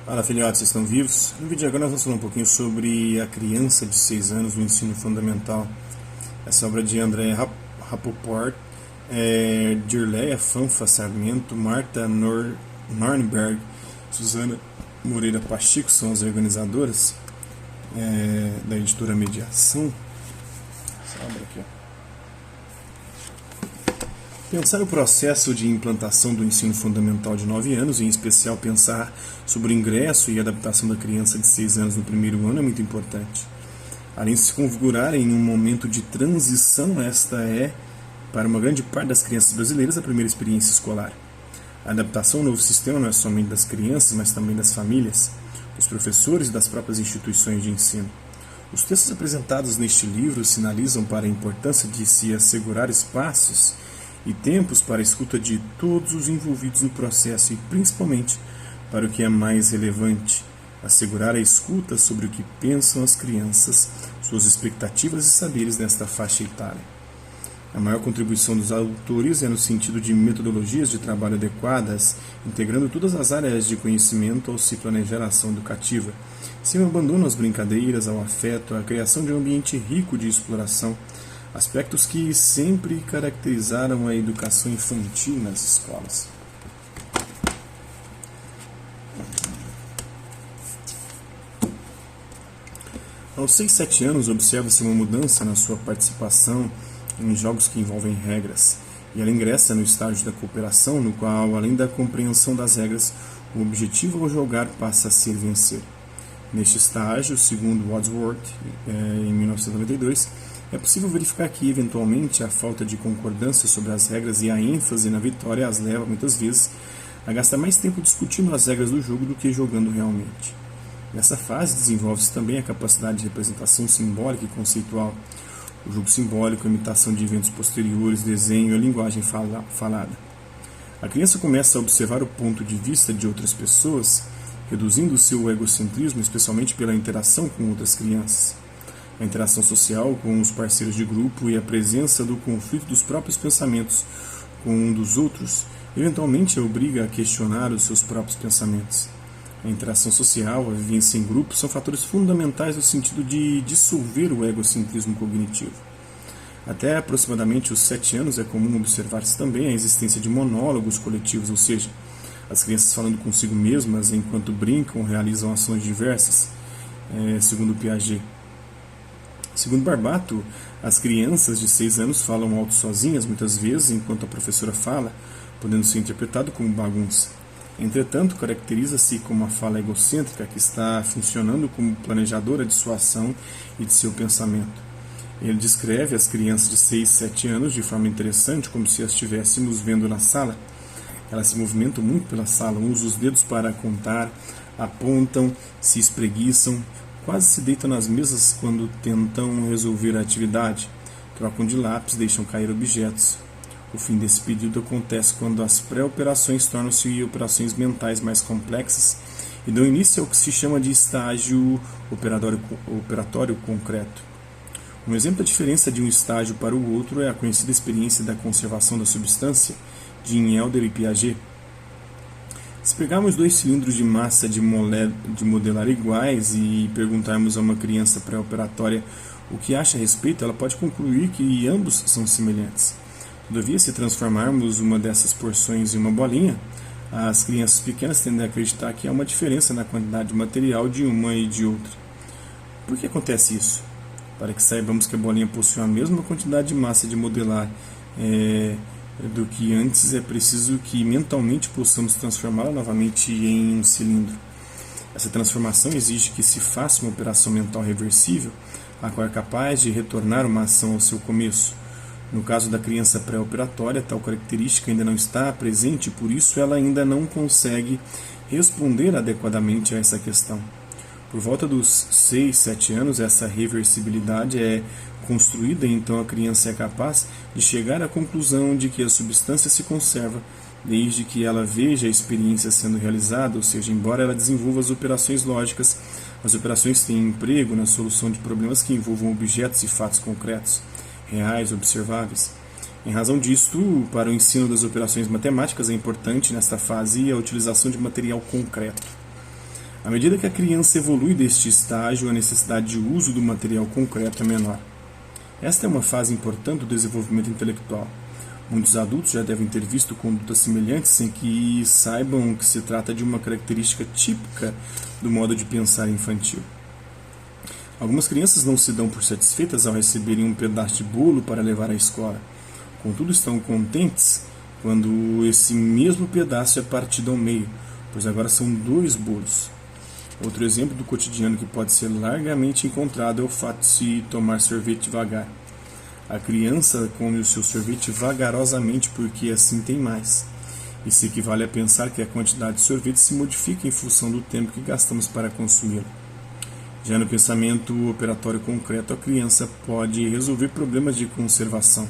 Fala filhotes, vocês estão vivos? No vídeo de agora nós vamos falar um pouquinho sobre a criança de 6 anos no ensino fundamental. Essa obra de André Rapoport, Dirleia Fanfa Sarmento, Marta Nornberg, Suzana Moreira Pacheco são as organizadoras da editora Mediação. Essa obra aqui, ó. Pensar o processo de implantação do ensino fundamental de 9 anos, em especial pensar sobre o ingresso e adaptação da criança de 6 anos no primeiro ano é muito importante. Além de se configurar em um momento de transição, esta é, para uma grande parte das crianças brasileiras, a primeira experiência escolar. A adaptação ao novo sistema não é somente das crianças, mas também das famílias, dos professores e das próprias instituições de ensino. Os textos apresentados neste livro sinalizam para a importância de se assegurar espaços e tempos para a escuta de todos os envolvidos no processo e, principalmente, para o que é mais relevante, assegurar a escuta sobre o que pensam as crianças, suas expectativas e saberes nesta faixa etária. A maior contribuição dos autores é no sentido de metodologias de trabalho adequadas, integrando todas as áreas de conhecimento ao se planejar a ação educativa, sem o abandono às brincadeiras, ao afeto, à criação de um ambiente rico de exploração, aspectos que sempre caracterizaram a educação infantil nas escolas. Aos 6, 7 anos, observa-se uma mudança na sua participação em jogos que envolvem regras, e ela ingressa no estágio da cooperação, no qual, além da compreensão das regras, o objetivo ao jogar passa a ser vencer. Neste estágio, segundo Wadsworth, em 1992, é possível verificar que, eventualmente, a falta de concordância sobre as regras e a ênfase na vitória as leva, muitas vezes, a gastar mais tempo discutindo as regras do jogo do que jogando realmente. Nessa fase, desenvolve-se também a capacidade de representação simbólica e conceitual, o jogo simbólico, a imitação de eventos posteriores, desenho e a linguagem falada. A criança começa a observar o ponto de vista de outras pessoas, reduzindo o seu egocentrismo, especialmente pela interação com outras crianças. A interação social com os parceiros de grupo e a presença do conflito dos próprios pensamentos com um dos outros, eventualmente a obriga a questionar os seus próprios pensamentos. A interação social, a vivência em grupo, são fatores fundamentais no sentido de dissolver o egocentrismo cognitivo. Até aproximadamente os 7 anos é comum observar-se também a existência de monólogos coletivos, ou seja, as crianças falando consigo mesmas enquanto brincam ou realizam ações diversas, segundo Piaget. Segundo Barbato, as crianças de 6 anos falam alto sozinhas, muitas vezes, enquanto a professora fala, podendo ser interpretado como bagunça. Entretanto, caracteriza-se como uma fala egocêntrica que está funcionando como planejadora de sua ação e de seu pensamento. Ele descreve as crianças de 6, 7 anos de forma interessante, como se as estivéssemos vendo na sala. Elas se movimentam muito pela sala, usam os dedos para contar, apontam, se espreguiçam, quase se deitam nas mesas quando tentam resolver a atividade, trocam de lápis, deixam cair objetos. O fim desse período acontece quando as pré-operações tornam-se operações mentais mais complexas e dão início ao que se chama de estágio operatório concreto. Um exemplo da diferença de um estágio para o outro é a conhecida experiência da conservação da substância de Elder e Piaget. Se pegarmos 2 cilindros de massa de modelar iguais e perguntarmos a uma criança pré-operatória o que acha a respeito, ela pode concluir que ambos são semelhantes. Todavia, se transformarmos uma dessas porções em uma bolinha, as crianças pequenas tendem a acreditar que há uma diferença na quantidade de material de uma e de outra. Por que acontece isso? Para que saibamos que a bolinha possui a mesma quantidade de massa de modelar do que antes, é preciso que mentalmente possamos transformá-la novamente em um cilindro. Essa transformação exige que se faça uma operação mental reversível, a qual é capaz de retornar uma ação ao seu começo. No caso da criança pré-operatória, tal característica ainda não está presente e por isso ela ainda não consegue responder adequadamente a essa questão. Por volta dos 6, 7 anos, essa reversibilidade é construída e então a criança é capaz de chegar à conclusão de que a substância se conserva desde que ela veja a experiência sendo realizada, ou seja, embora ela desenvolva as operações lógicas, as operações têm emprego na solução de problemas que envolvam objetos e fatos concretos, reais, observáveis. Em razão disto, para o ensino das operações matemáticas é importante nesta fase a utilização de material concreto. À medida que a criança evolui deste estágio, a necessidade de uso do material concreto é menor. Esta é uma fase importante do desenvolvimento intelectual. Muitos adultos já devem ter visto condutas semelhantes sem que saibam que se trata de uma característica típica do modo de pensar infantil. Algumas crianças não se dão por satisfeitas ao receberem um pedaço de bolo para levar à escola. Contudo, estão contentes quando esse mesmo pedaço é partido ao meio, pois agora são 2 bolos. Outro exemplo do cotidiano que pode ser largamente encontrado é o fato de se tomar sorvete devagar. A criança come o seu sorvete vagarosamente porque assim tem mais. Isso equivale a pensar que a quantidade de sorvete se modifica em função do tempo que gastamos para consumi-lo. Já no pensamento operatório concreto, a criança pode resolver problemas de conservação.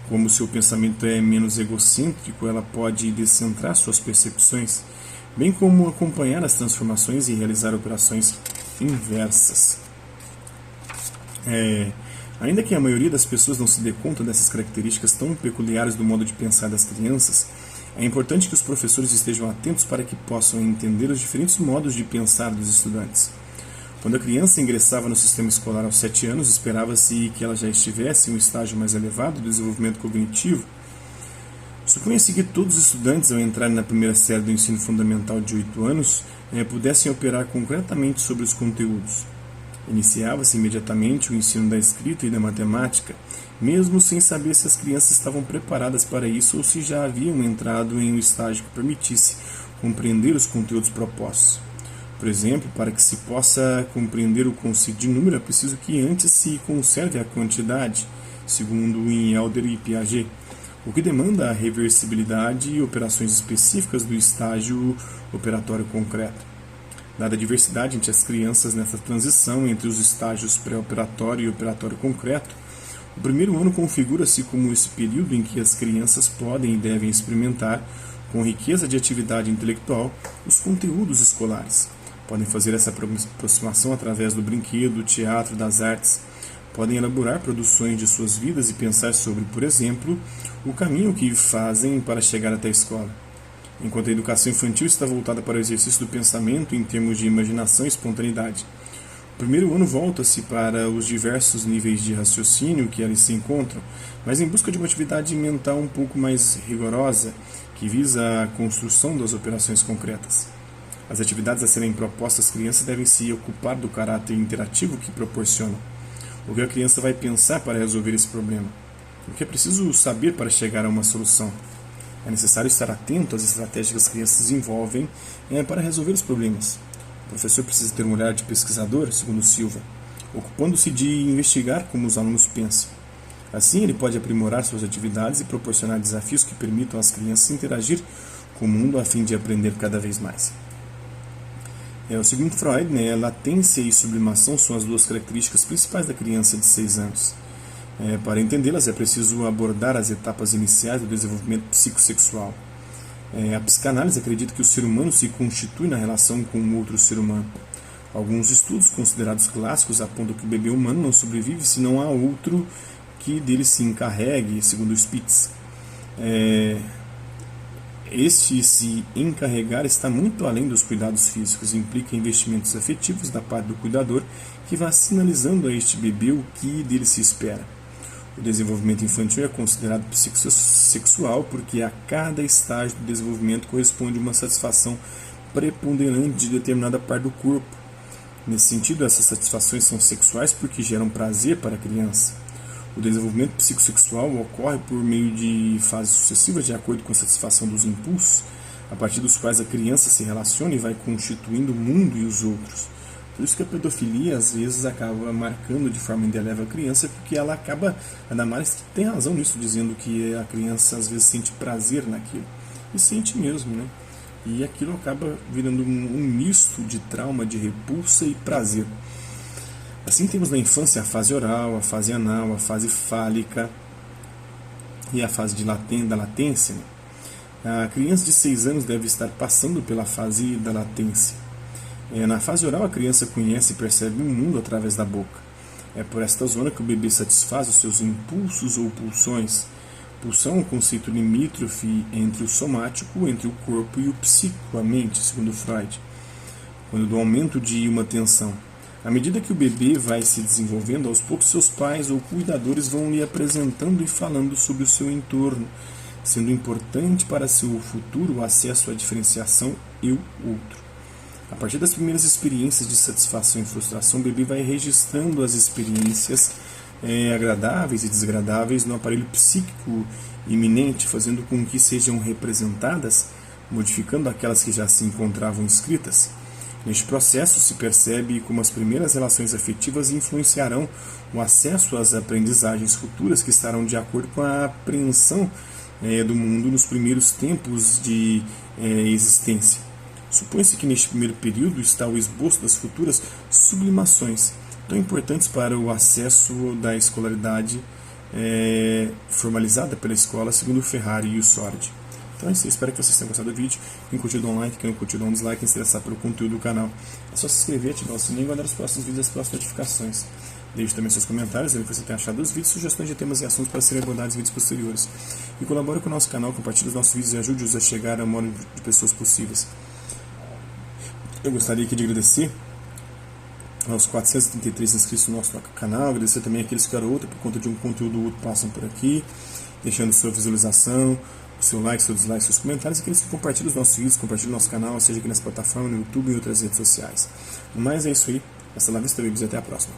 Como seu pensamento é menos egocêntrico, ela pode descentrar suas percepções, bem como acompanhar as transformações e realizar operações inversas. Ainda que a maioria das pessoas não se dê conta dessas características tão peculiares do modo de pensar das crianças, é importante que os professores estejam atentos para que possam entender os diferentes modos de pensar dos estudantes. Quando a criança ingressava no sistema escolar aos 7 anos, esperava-se que ela já estivesse em um estágio mais elevado do desenvolvimento cognitivo. Supunha-se que todos os estudantes, ao entrarem na primeira série do ensino fundamental de 8 anos, pudessem operar concretamente sobre os conteúdos. Iniciava-se imediatamente o ensino da escrita e da matemática, mesmo sem saber se as crianças estavam preparadas para isso ou se já haviam entrado em um estágio que permitisse compreender os conteúdos propostos. Por exemplo, para que se possa compreender o conceito de número, é preciso que antes se conserve a quantidade, segundo em Elder e Piaget, o que demanda a reversibilidade e operações específicas do estágio operatório concreto. Dada a diversidade entre as crianças nessa transição entre os estágios pré-operatório e operatório concreto, o primeiro ano configura-se como esse período em que as crianças podem e devem experimentar, com riqueza de atividade intelectual, os conteúdos escolares. Podem fazer essa aproximação através do brinquedo, do teatro, das artes. Podem elaborar produções de suas vidas e pensar sobre, por exemplo, o caminho que fazem para chegar até a escola. Enquanto a educação infantil está voltada para o exercício do pensamento em termos de imaginação e espontaneidade. O primeiro ano volta-se para os diversos níveis de raciocínio que ali se encontram, mas em busca de uma atividade mental um pouco mais rigorosa, que visa a construção das operações concretas. As atividades a serem propostas às crianças devem se ocupar do caráter interativo que proporcionam. O que a criança vai pensar para resolver esse problema? O que é preciso saber para chegar a uma solução? É necessário estar atento às estratégias que as crianças desenvolvem para resolver os problemas. O professor precisa ter um olhar de pesquisador, segundo Silva, ocupando-se de investigar como os alunos pensam. Assim, ele pode aprimorar suas atividades e proporcionar desafios que permitam às crianças interagir com o mundo a fim de aprender cada vez mais. Segundo Freud, latência e sublimação são as 2 características principais da criança de 6 anos. Para entendê-las, é preciso abordar as etapas iniciais do desenvolvimento psicossexual. A psicanálise acredita que o ser humano se constitui na relação com um outro ser humano. Alguns estudos considerados clássicos apontam que o bebê humano não sobrevive se não há outro que dele se encarregue, segundo Spitz. Este se encarregar está muito além dos cuidados físicos, implica investimentos afetivos da parte do cuidador que vai sinalizando a este bebê o que dele se espera. O desenvolvimento infantil é considerado psicossexual porque a cada estágio do desenvolvimento corresponde uma satisfação preponderante de determinada parte do corpo. Nesse sentido, essas satisfações são sexuais porque geram prazer para a criança. O desenvolvimento psicossexual ocorre por meio de fases sucessivas de acordo com a satisfação dos impulsos, a partir dos quais a criança se relaciona e vai constituindo o mundo e os outros. Por isso que a pedofilia às vezes acaba marcando de forma indelével a criança, porque ela acaba, a Damares tem razão nisso, dizendo que a criança às vezes sente prazer naquilo. E sente mesmo, né? E aquilo acaba virando um misto de trauma, de repulsa e prazer. Assim temos na infância a fase oral, a fase anal, a fase fálica e a fase da latência. A criança de 6 anos deve estar passando pela fase da latência. Na fase oral, a criança conhece e percebe o mundo através da boca. É por esta zona que o bebê satisfaz os seus impulsos ou pulsões. Pulsão é um conceito limítrofe entre o somático, entre o corpo e o psíquico, a mente, segundo Freud. quando do aumento de uma tensão. À medida que o bebê vai se desenvolvendo, aos poucos seus pais ou cuidadores vão lhe apresentando e falando sobre o seu entorno, sendo importante para seu futuro o acesso à diferenciação eu outro. A partir das primeiras experiências de satisfação e frustração, o bebê vai registrando as experiências agradáveis e desagradáveis no aparelho psíquico iminente, fazendo com que sejam representadas, modificando aquelas que já se encontravam escritas. Neste processo se percebe como as primeiras relações afetivas influenciarão o acesso às aprendizagens futuras que estarão de acordo com a apreensão do mundo nos primeiros tempos de existência. Supõe-se que neste primeiro período está o esboço das futuras sublimações, tão importantes para o acesso da escolaridade formalizada pela escola, segundo Ferrari e o Sordi. Então é isso, espero que vocês tenham gostado do vídeo. Quem curtiu, dá um like, quem não curtiu, dá um dislike. Quem se interessar pelo conteúdo do canal, é só se inscrever, ativar o sininho e guardar os próximos vídeos e as próximas notificações. Deixe também seus comentários, o que você tem achado dos vídeos, sugestões de temas e assuntos para serem abordados em vídeos posteriores. E colabore com o nosso canal, compartilhe os nossos vídeos e ajude-os a chegar ao maior número de pessoas possíveis. Eu gostaria aqui de agradecer aos 433 inscritos no nosso canal, agradecer também aqueles que eram outro por conta de um conteúdo outro passam por aqui, deixando sua visualização, seu like, seu dislike, seus comentários, e aqueles que compartilham os nossos vídeos, compartilham o nosso canal, seja aqui nessa plataforma, no YouTube e em outras redes sociais. Mas é isso aí, hasta la vista, babies, e até a próxima.